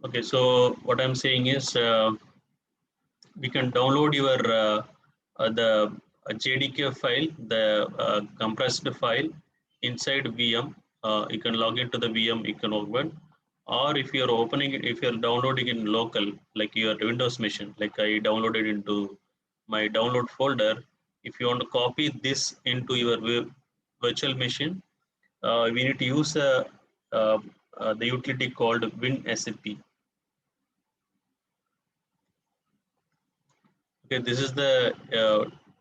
Okay, so what I'm saying is we can download your the JDK file, the compressed file inside VM. You can log into the VM, you can open, or if you're opening it, if you're downloading in local, like your Windows machine, like I downloaded into my download folder. If you want to copy this into your virtual machine, we need to use uh, the utility called WinSCP. Okay, this is the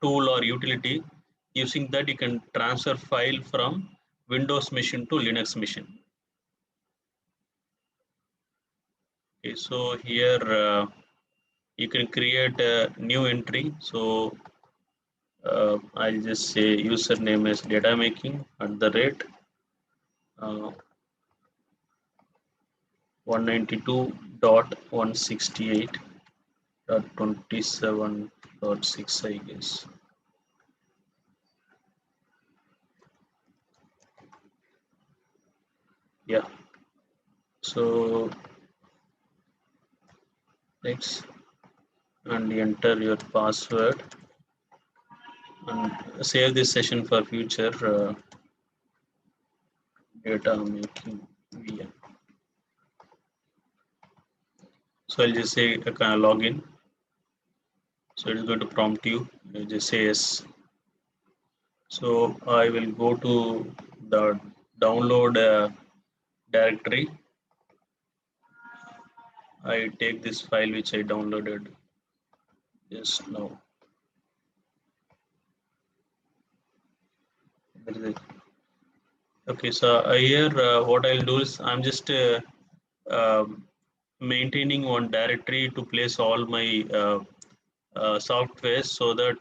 tool or utility. Using that, you can transfer file from Windows machine to Linux machine. Okay, so here you can create a new entry. So I'll just say username is data making at the rate 192.168.27.6, I guess. Yeah. So next, and enter your password and save this session for future data making VM. So I'll just say a kind of login. So it is going to prompt you. You just say yes. So I will go to the download directory. I take this file which I downloaded just now. Okay, so here what I'll do is I'm just um maintaining one directory to place all my software so that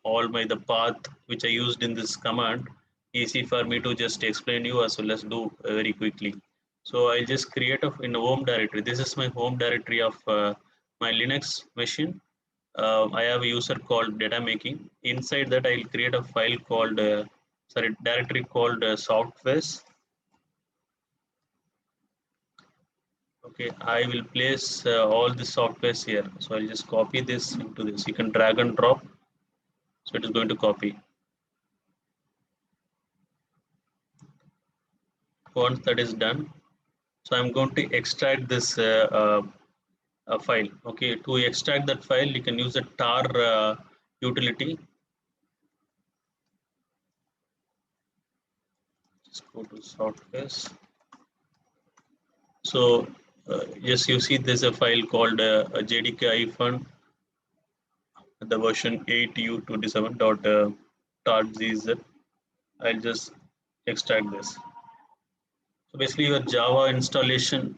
all my the path which I used in this command easy for me to just explain you as well as do very quickly. So I'll just create a in a home directory. This is my home directory of my Linux machine. I have a user called data making. Inside that I'll create a file called directory called softwares. Okay, I will place all the softwares here. So I'll just copy this into this. You can drag and drop. So it is going to copy. Once that is done, so I'm going to extract this file. Okay, to extract that file, you can use a tar utility. Just go to softwares. So yes, you see there's a file called JDK the version 8u27.tar.gz. I'll just extract this. So basically, your Java installation,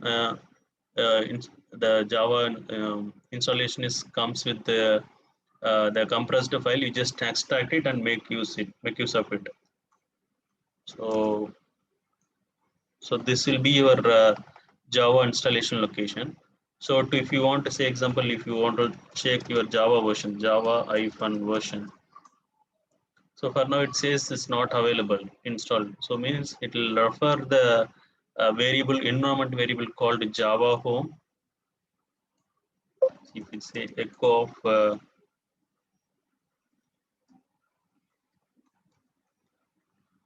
in, the Java installation is comes with the compressed file. You just extract it and make use of it. So this will be your Java installation location. So if you want to say example, if you want to check your Java version, Java-version. So for now it says it's not available installed. So means it will refer the variable environment variable called Java home. If you say echo of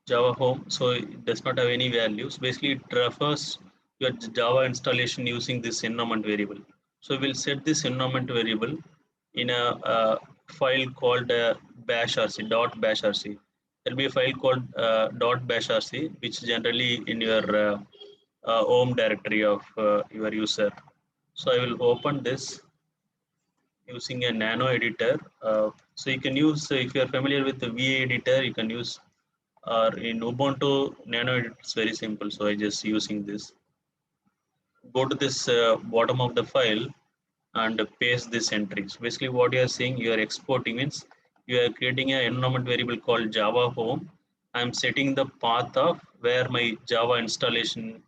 Java home, so it does not have any values. Basically, it refers your Java installation using this environment variable. So we'll set this environment variable in a file called bashrc .bashrc. There'll be a file called .bashrc, which generally in your home directory of your user. So I will open this using a nano editor. So you can use, if you are familiar with the VA editor, you can use, or in Ubuntu nano editor, it's very simple. So I just using this. Go to this bottom of the file and paste this entry. So basically what you are saying, you are exporting means you are creating an environment variable called Java home. I'm setting the path of where my Java installation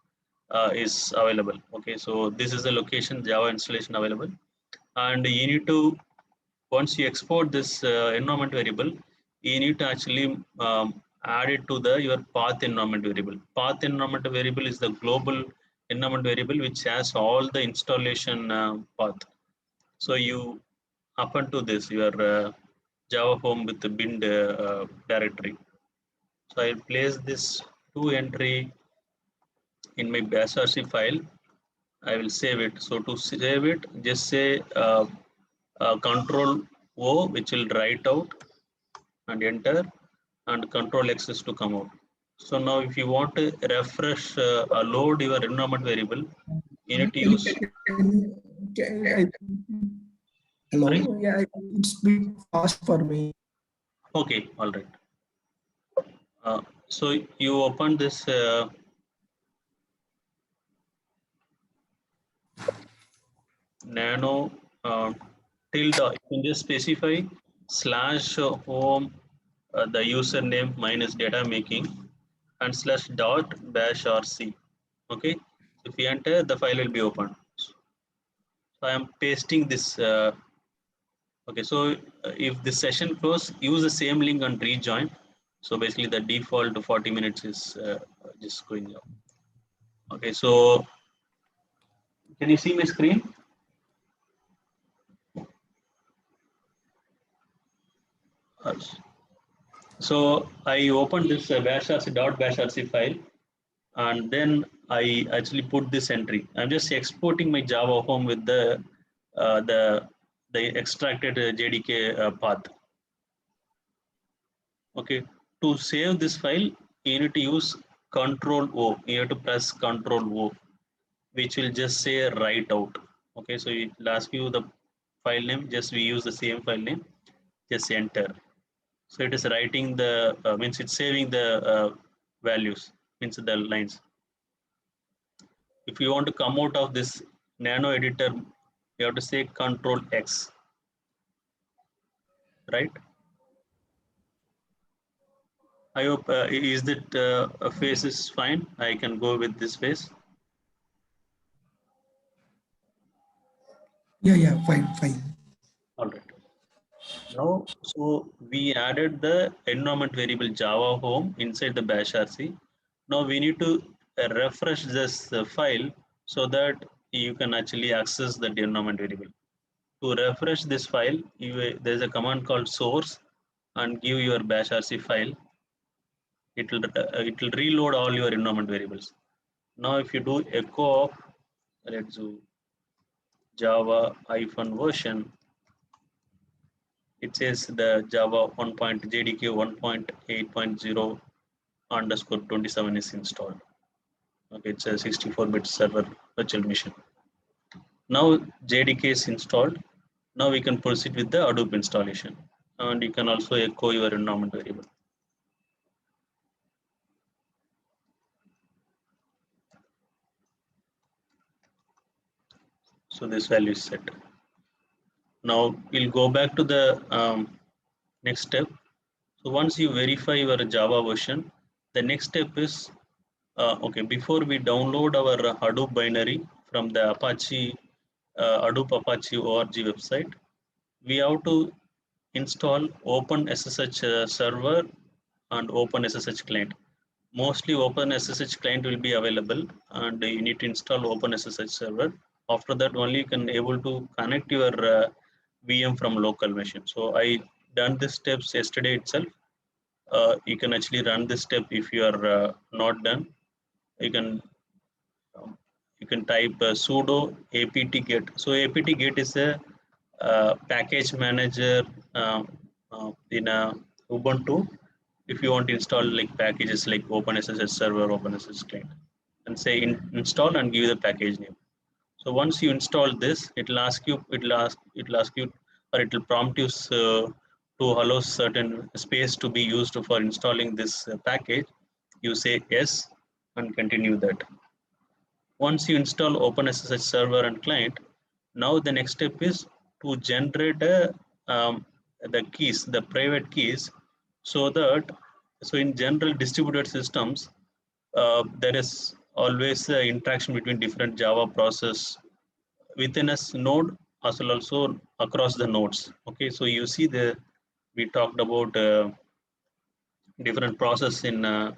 is available. Okay, so this is the location Java installation available, and you need to, once you export this environment variable, you need to actually add it to the your path environment variable. Path environment variable is the global environment variable which has all the installation path. So you append to this your Java home with the bin directory. So I place this two entry in my bash.rc file. I will save it. So to save it, just say Control O, which will write out and enter, and Control X is to come out. So now if you want to refresh load your environment variable, you need to use. Hello. Sorry? Yeah, it's bit fast for me. Okay, all right. So you open this nano tilde. You can just specify /home the username minus data making and /.bash/rc. Okay, if you enter, the file will be opened. So I am pasting this. Okay, so if the session close, use the same link and rejoin. So basically, the default 40 minutes is just going up. Okay, so can you see my screen? So I opened this bash.rc file, and then I actually put this entry. I'm just exporting my Java home with the uh, the the extracted JDK path. Okay, to save this file, you need to use Control O. You have to press Control O, which will just say write out. Okay, so it will ask you the file name. Just we use the same file name. Just enter. So it is writing the means it's saving the values, means the lines. If you want to come out of this nano editor, you have to say Control X, right? I hope is that face is fine. I can go with this face. Yeah, fine. All right. Now, so we added the environment variable Java home inside the bash RC. Now we need to refresh this file so that you can actually access the environment variable. To refresh this file, there's a command called source and give your bash RC file. It will reload all your environment variables. Now, if you do echo of, let's do Java version, it says the Java 1.jdk 1.8.0 underscore 27 is installed. Okay, it's a 64-bit server virtual machine. Now JDK is installed. Now we can proceed with the Hadoop installation, and you can also echo your environment variable. So this value is set. Now we'll go back to the next step. So once you verify your Java version, the next step is okay. Before we download our Hadoop binary from the Apache Hadoop Apache org website, we have to install OpenSSH server and OpenSSH client. Mostly OpenSSH client will be available, and you need to install OpenSSH server. After that, only you can able to connect your VM from local machine. So I done this steps yesterday itself. You can actually run this step if you are not done. You can you can type sudo apt-get. So apt-get is a package manager in Ubuntu. If you want to install like packages like OpenSSH server, OpenSSH client, and say install and give the package name. So once you install this, it will prompt you to allow certain space to be used for installing this package. You say yes and continue that. Once you install OpenSSH server and client, now the next step is to generate the keys, the private keys, so that so in general distributed systems, there is always interaction between different Java process within a node as well also across the nodes. Okay, so you see we talked about different process in our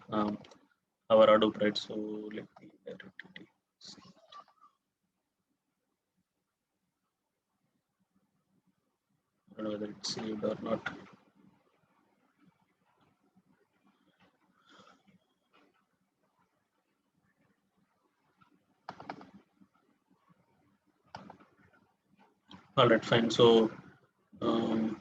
Hadoop, right? So let me directly I don't know whether it's saved or not. All right, fine. So um,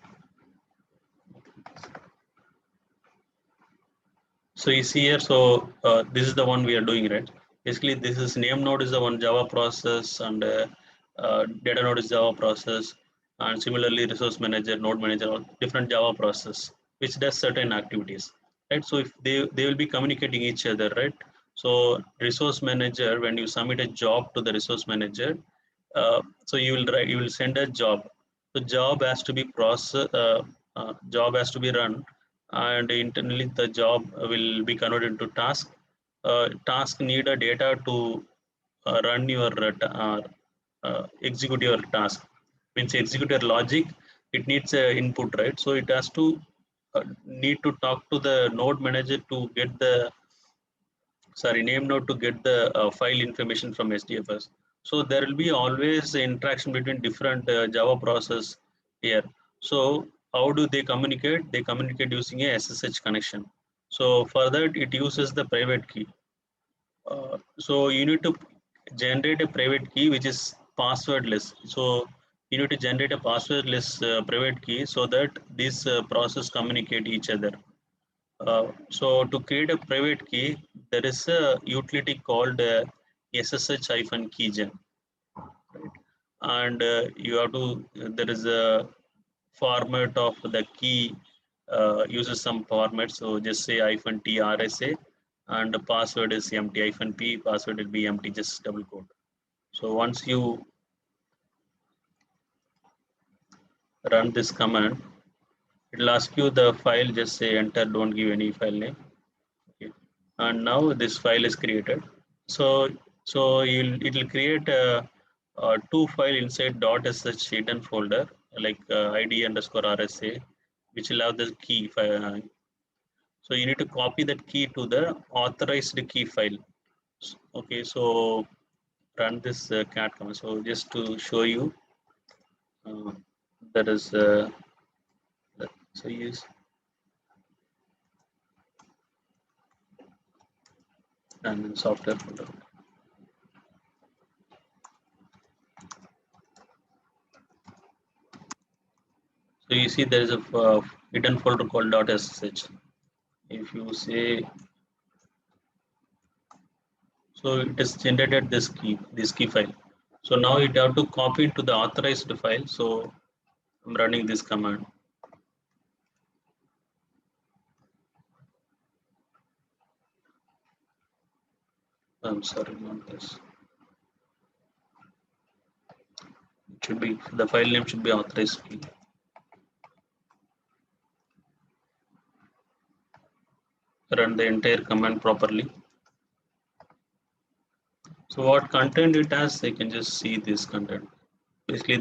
you see here, so this is the one we are doing, right? Basically, this is name node is the one Java process, and data node is Java process, and similarly resource manager, node manager, all different Java process which does certain activities, right? So if they will be communicating each other, right? So resource manager, when you submit a job to the resource manager, so you will send a job. The job has to be job has to be run, and internally the job will be converted into task. Task need a data to run your execute your task. Means execute your logic, it needs a input, right? So it has to need to talk to the node manager to get the name node to get the file information from SDFS. So there will be always interaction between different Java process here. So how do they communicate? They communicate using a SSH connection. So for that, it uses the private key. So you need to generate a private key which is passwordless. So you need to generate a passwordless private key so that this process communicate each other. So to create a private key, there is a utility called SSH-keygen, right? And you have to, there is a format of the key, uses some format. So just say -t RSA, and the password is empty, -p, password will be empty, just double quote. So once you run this command, it will ask you the file, just say enter, don't give any file name. Okay. And now this file is created. So it will create a two file inside .sh hidden folder, like id underscore rsa, which will have the key file. So you need to copy that key to the authorized key file. Okay, so run this cat command. So just to show you, uh, that is so use and then software folder. So you see there is a hidden folder called .sh. If you say, so it has generated this key file. So now it have to copy it to the authorized file. So I'm running this command. I'm sorry, not this. It should be, the file name should be authorized key. Run the entire command properly. So what content it has, they can just see this content. Basically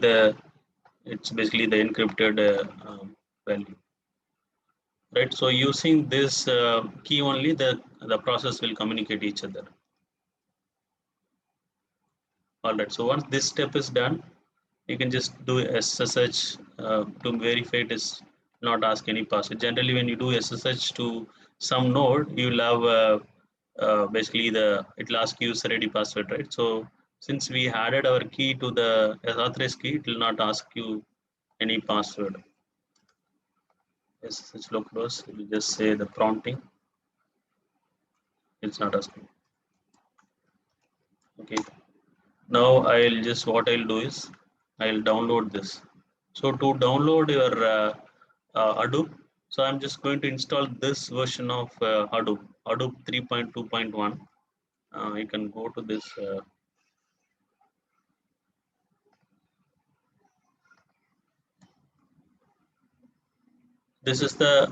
it's basically the encrypted value, right? So using this key only, the process will communicate each other. All right. So once this step is done, you can just do SSH to verify it is not ask any password. Generally, when you do SSH to some node, you will have basically it will ask you user ID password, right? So since we added our key to the authorized key, it will not ask you any password. SSH localhost, it will just say the prompting. It's not asking. Okay. Now I'll just, what I'll do is I'll download this. So to download your Hadoop, so I'm just going to install this version of Hadoop 3.2.1. You can go to this. This is the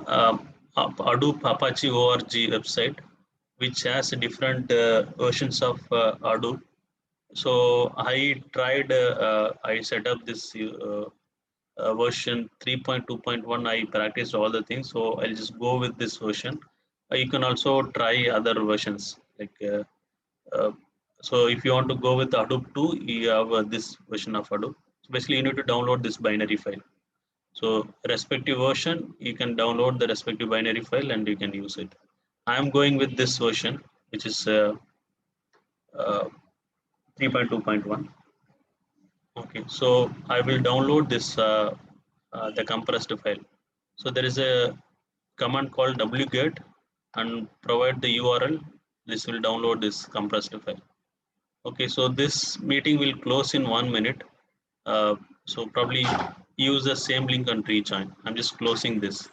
Hadoop Apache org website, which has different versions of Hadoop. So I tried, I set up this version 3.2.1. I practiced all the things, so I'll just go with this version. You can also try other versions, like uh, so if you want to go with Hadoop 2, you have this version of Hadoop. So basically you need to download this binary file. So respective version, you can download the respective binary file and you can use it. I am going with this version, which is 3.2.1. Okay, so I will download this the compressed file. So there is a command called wget and provide the URL. This will download this compressed file. Okay, so this meeting will close in 1 minute. So probably use the same link and rejoin. I'm just closing this.